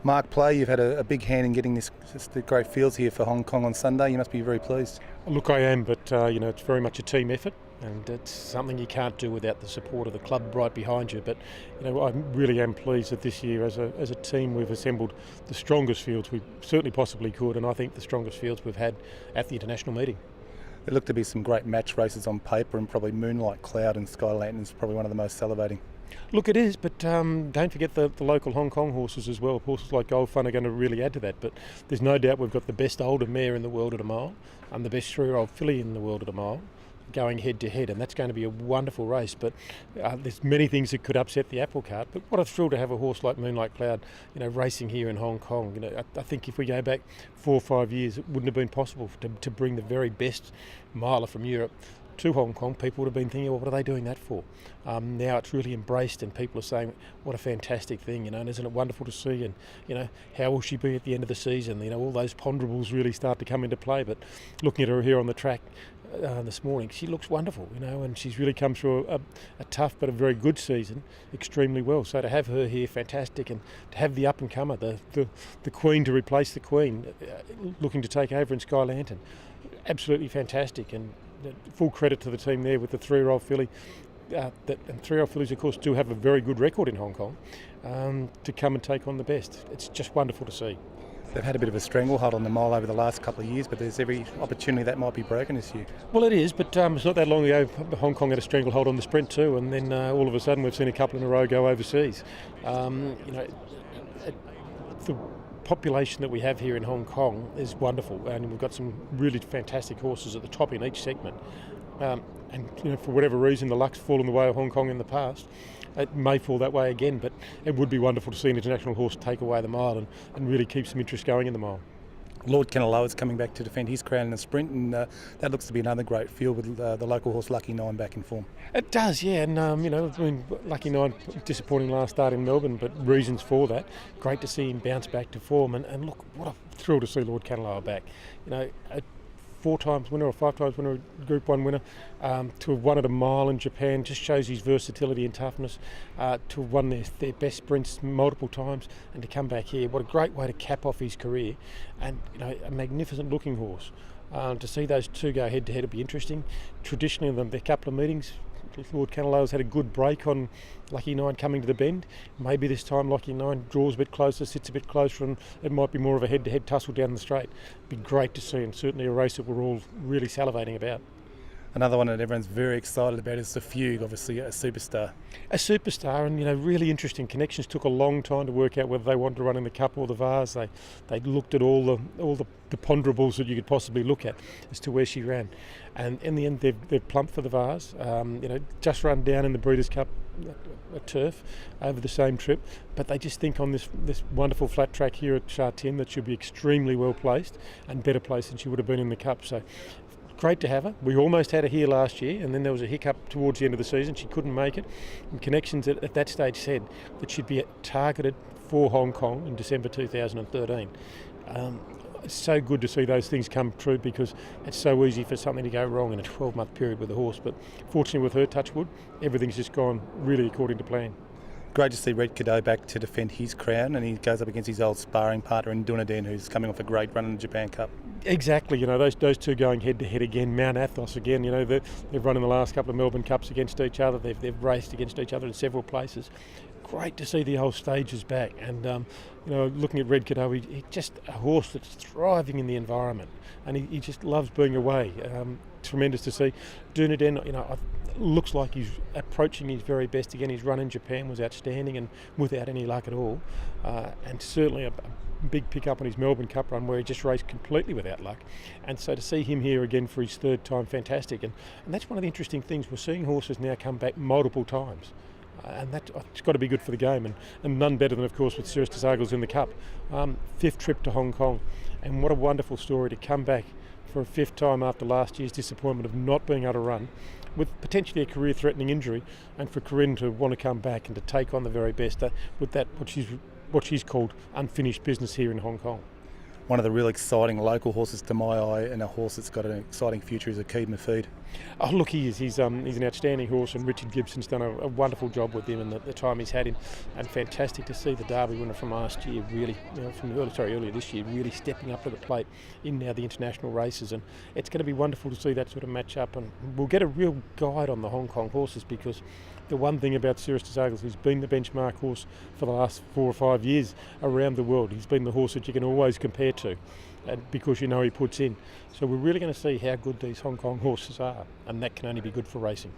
Mark Play, you've had a big hand in getting the great fields here for Hong Kong on Sunday. You must be very pleased. Look, I am, but it's very much a team effort, and it's something you can't do without the support of the club right behind you. But I really am pleased that this year, as a team, we've assembled the strongest fields we certainly possibly could, and I think the strongest fields we've had at the international meeting. There look to be some great match races on paper, and probably Moonlight Cloud and Sky Lantern is probably one of the most salivating. Look, it is, but don't forget the local Hong Kong horses as well. Horses like Gold Fun are going to really add to that, but there's no doubt we've got the best older mare in the world at a mile and the best 3-year-old filly in the world at a mile going head to head, and that's going to be a wonderful race. But there's many things that could upset the apple cart, but what a thrill to have a horse like Moonlight Cloud racing here in Hong Kong. I think if we go back 4 or 5 years, it wouldn't have been possible to bring the very best miler from Europe to Hong Kong. People would have been thinking, well, what are they doing that for? Now it's really embraced, and people are saying, what a fantastic thing, and isn't it wonderful to see? And how will she be at the end of the season? All those ponderables really start to come into play. But looking at her here on the track this morning, she looks wonderful, and she's really come through a tough but a very good season extremely well. So to have her here, fantastic, and to have the up and comer, the Queen to replace the Queen, looking to take over in Sky Lantern, absolutely fantastic. And full credit to the team there with the 3-year-old filly. And 3-year-old fillies, of course, do have a very good record in Hong Kong to come and take on the best. It's just wonderful to see. They've had a bit of a stranglehold on the mile over the last couple of years, but there's every opportunity that might be broken this year. Well, it is, but it's not that long ago Hong Kong had a stranglehold on the sprint too, and then all of a sudden we've seen a couple in a row go overseas. The population that we have here in Hong Kong is wonderful, and we've got some really fantastic horses at the top in each segment. And for whatever reason, the luck's fallen the way of Hong Kong in the past. It may fall that way again, but it would be wonderful to see an international horse take away the mile and really keep some interest going in the mile. Lord Kenilworth is coming back to defend his crown in the sprint, and that looks to be another great field with the local horse Lucky 9 back in form. It does, yeah, and Lucky 9 disappointing last start in Melbourne, but reasons for that. Great to see him bounce back to form, and look, what a thrill to see Lord Kenilworth back. A 4 times winner or 5 times winner, Group 1 winner, to have won at a mile in Japan just shows his versatility and toughness. To have won their best sprints multiple times, and to come back here, what a great way to cap off his career. And a magnificent looking horse. To see those two go head to head would be interesting. Traditionally, in the couple of meetings, Lord Kenilworth's had a good break on Lucky 9 coming to the bend. Maybe this time Lucky 9 draws a bit closer, sits a bit closer, and it might be more of a head-to-head tussle down the straight. It'd be great to see, and certainly a race that we're all really salivating about. Another one that everyone's very excited about is the Fugue, obviously a superstar. A superstar, and really interesting connections. Took a long time to work out whether they wanted to run in the Cup or the Vase. They looked at all the ponderables that you could possibly look at as to where she ran, and in the end they've plumped for the Vase. Just run down in the Breeders' Cup a turf over the same trip, but they just think on this wonderful flat track here at Sha Tin that she'll be extremely well placed and better placed than she would have been in the Cup. So great to have her. We almost had her here last year, and then there was a hiccup towards the end of the season. She couldn't make it. And connections at that stage said that she'd be targeted for Hong Kong in December 2013. It's so good to see those things come true, because it's so easy for something to go wrong in a 12-month period with a horse. But fortunately with her, touch wood, everything's just gone really according to plan. Great to see Red Cadeau back to defend his crown, and he goes up against his old sparring partner in Dunedin, who's coming off a great run in the Japan Cup. Exactly, those two going head to head again. Mount Athos again, they've run in the last couple of Melbourne Cups against each other. They've raced against each other in several places. Great to see the whole stages back, and looking at Red Cadeau, he's just a horse that's thriving in the environment, and he just loves being away. Tremendous to see. Dunedin, looks like he's approaching his very best again. His run in Japan was outstanding and without any luck at all, and certainly a big pick up on his Melbourne Cup run where he just raced completely without luck. And so to see him here again for his 3rd time, fantastic. And that's one of the interesting things. We're seeing horses now come back multiple times. And it's got to be good for the game, and none better than, of course, with Cirrus des Argles in the Cup. 5th trip to Hong Kong, and what a wonderful story to come back for a 5th time after last year's disappointment of not being able to run, with potentially a career-threatening injury, and for Corinne to want to come back and to take on the very best with that what she's called unfinished business here in Hong Kong. One of the real exciting local horses to my eye, and a horse that's got an exciting future, is Akid Mafid. Oh, look, he is. He's an outstanding horse, and Richard Gibson's done a wonderful job with him and the time he's had him. And fantastic to see the Derby winner from last year really, earlier this year, really stepping up to the plate in now the international races. And it's going to be wonderful to see that sort of match up. And we'll get a real guide on the Hong Kong horses, because the one thing about Cirrus des Agles, he's been the benchmark horse for the last 4 or 5 years around the world. He's been the horse that you can always compare to, and because you know he puts in. So we're really going to see how good these Hong Kong horses are, and that can only be good for racing.